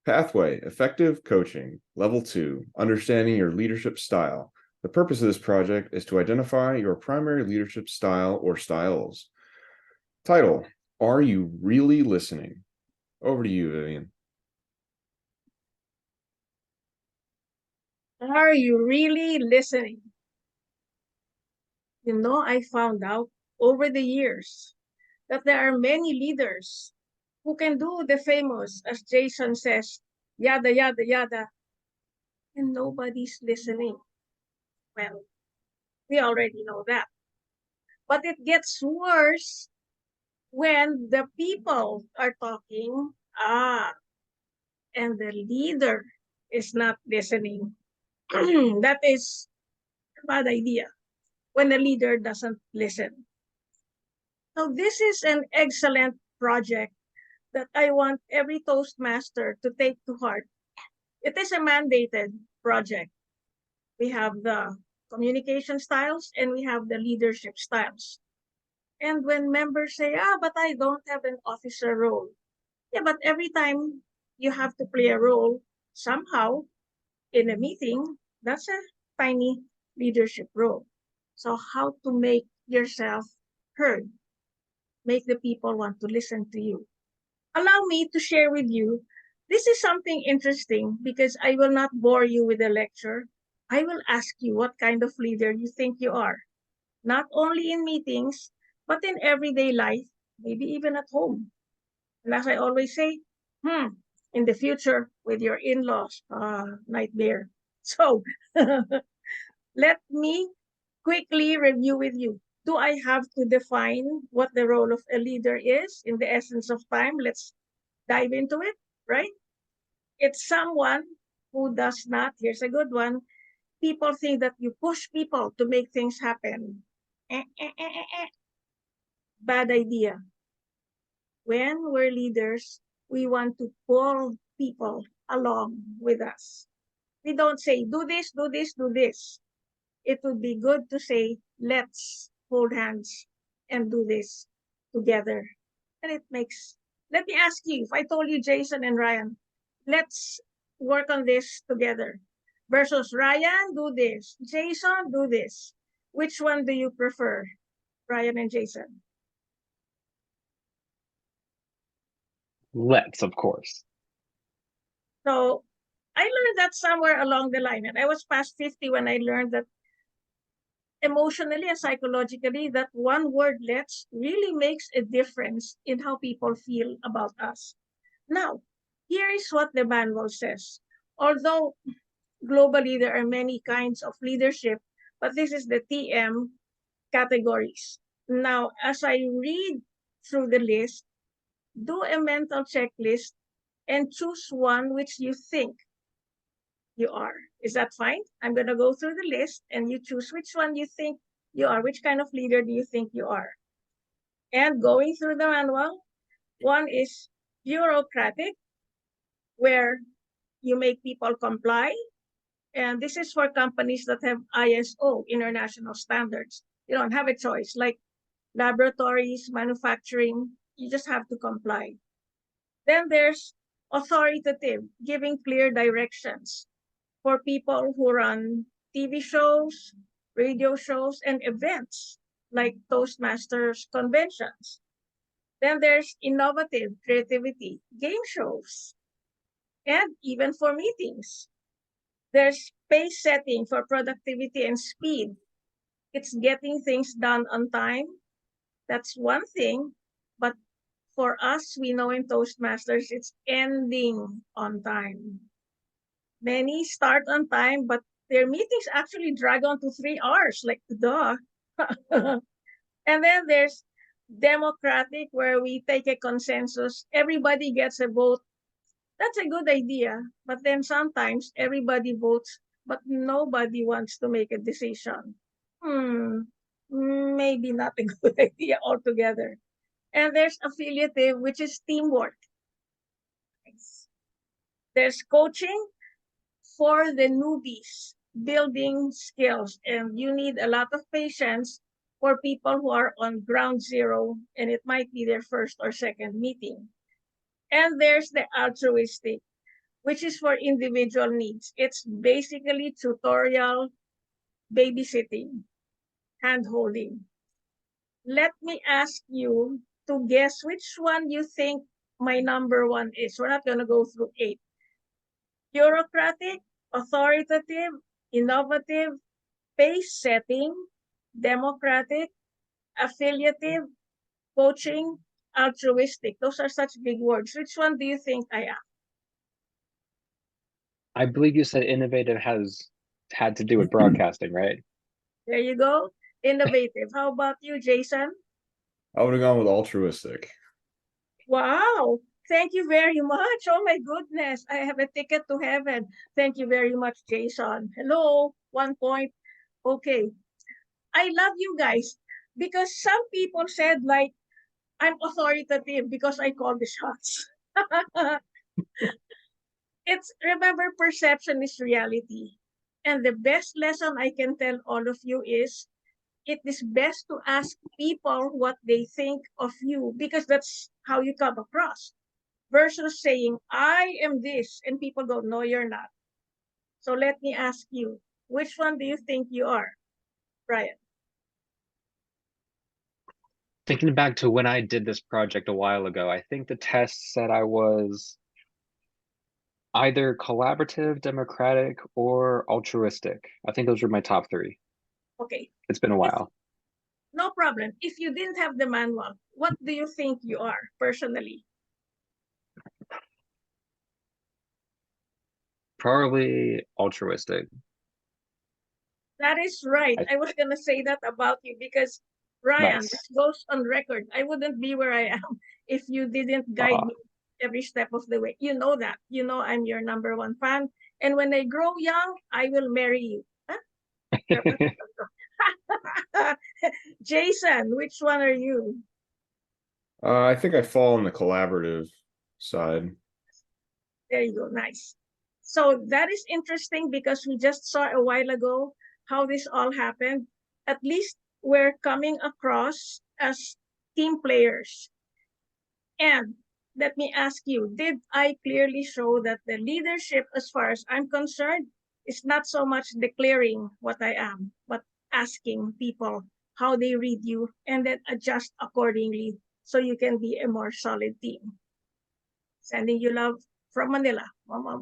Pathway, Effective Coaching, Level 2, Understanding Your Leadership Style. The purpose of this project is to identify your primary leadership style or styles. Title, Are You Really Listening? Over to you, Vivien. Are you really listening? You know, I found out over the years that there are many leaders who can do the famous, as Jason says, yada, yada, yada, and nobody's listening. Well, we already know that. But it gets worse when the people are talking, and the leader is not listening. That is a bad idea when the leader doesn't listen. So this is an excellent project that I want every Toastmaster to take to heart. It is a mandated project. We have the communication styles and we have the leadership styles. And when members say, but I don't have an officer role. Yeah, but every time you have to play a role somehow in a meeting, that's a tiny leadership role. So how to make yourself heard, make the people want to listen to you. Allow me to share with you. This is something interesting because I will not bore you with a lecture. I will ask you what kind of leader you think you are, not only in meetings, but in everyday life, maybe even at home. And as I always say, in the future with your in-laws, nightmare. So let me quickly review with you. Do I have to define what the role of a leader is in the essence of time? Let's dive into it, right? It's someone who does not, here's a good one, people think that you push people to make things happen. Bad idea. When we're leaders, we want to pull people along with us. We don't say, do this, do this, do this. It would be good to say, let's hold hands and do this together. And it makes, let me ask you, if I told you, Jason and Ryan, let's work on this together versus Ryan, do this, Jason, do this. Which one do you prefer, Ryan and Jason? Let's, of course. So I learned that somewhere along the line, and I was past 50 when I learned that emotionally and psychologically, that one word let's really makes a difference in how people feel about us. Now, here is what the manual says. Although globally there are many kinds of leadership, but this is the TM categories. Now, as I read through the list, do a mental checklist and choose one which you think you are. Is that fine? I'm going to go through the list and you choose which one you think you are. Which kind of leader do you think you are? And going through the manual, one is bureaucratic, where you make people comply. And this is for companies that have ISO, international standards. You don't have a choice, like laboratories, manufacturing, you just have to comply. Then there's authoritative, giving clear directions for people who run TV shows, radio shows, and events like Toastmasters conventions. Then there's innovative creativity, game shows, and even for meetings. There's pace setting for productivity and speed. It's getting things done on time. That's one thing. But for us, we know in Toastmasters, it's ending on time. Many start on time, but their meetings actually drag on to 3 hours, like duh. And then there's democratic, where we take a consensus. Everybody gets a vote. That's a good idea. But then sometimes everybody votes, but nobody wants to make a decision. Maybe not a good idea altogether. And there's affiliative, which is teamwork. There's coaching for the newbies, building skills. And you need a lot of patience for people who are on ground zero, and it might be their first or second meeting. And there's the altruistic. which is for individual needs. It's basically tutorial, babysitting, hand holding. Let me ask you to guess which one you think my number one is. We're not going to go through 8. Bureaucratic, authoritative, innovative, pace setting, democratic, affiliative, coaching, altruistic. Those are such big words. Which one do you think I am? I believe you said innovative has had to do with broadcasting, right? There you go. Innovative. How about you, Jason? I would have gone with altruistic. Wow. Thank you very much. Oh my goodness. I have a ticket to heaven. Thank you very much, Jason. Hello. 1 point. Okay. I love you guys because some people said like I'm authoritative because I call the shots. It's remember perception is reality. And the best lesson I can tell all of you is it is best to ask people what they think of you because that's how you come across versus saying I am this and people go no you're not. So let me ask you, which one do you think you are, Brian? Thinking back to when I did this project a while ago, I think the test said I was either collaborative, democratic, or altruistic. I think those were my top 3. Okay, It's been a if, while. no problem. If you didn't have the manual, what do you think you are personally? Probably altruistic. That is right. I, I was gonna say that about you because Ryan, nice. this goes on record. I wouldn't be where I am if you didn't guide Aw. me every step of the way. You know that. You know I'm your number one fan. And when I grow young, I will marry you. Huh? Jason, which one are you? I think I fall on the collaborative side. There you go. Nice. So that is interesting because we just saw a while ago how this all happened. At least we're coming across as team players. And let me ask you, did I clearly show that the leadership, as far as I'm concerned, is not so much declaring what I am, but asking people how they read you and then adjust accordingly so you can be a more solid team. Sending you love from Manila. Mama.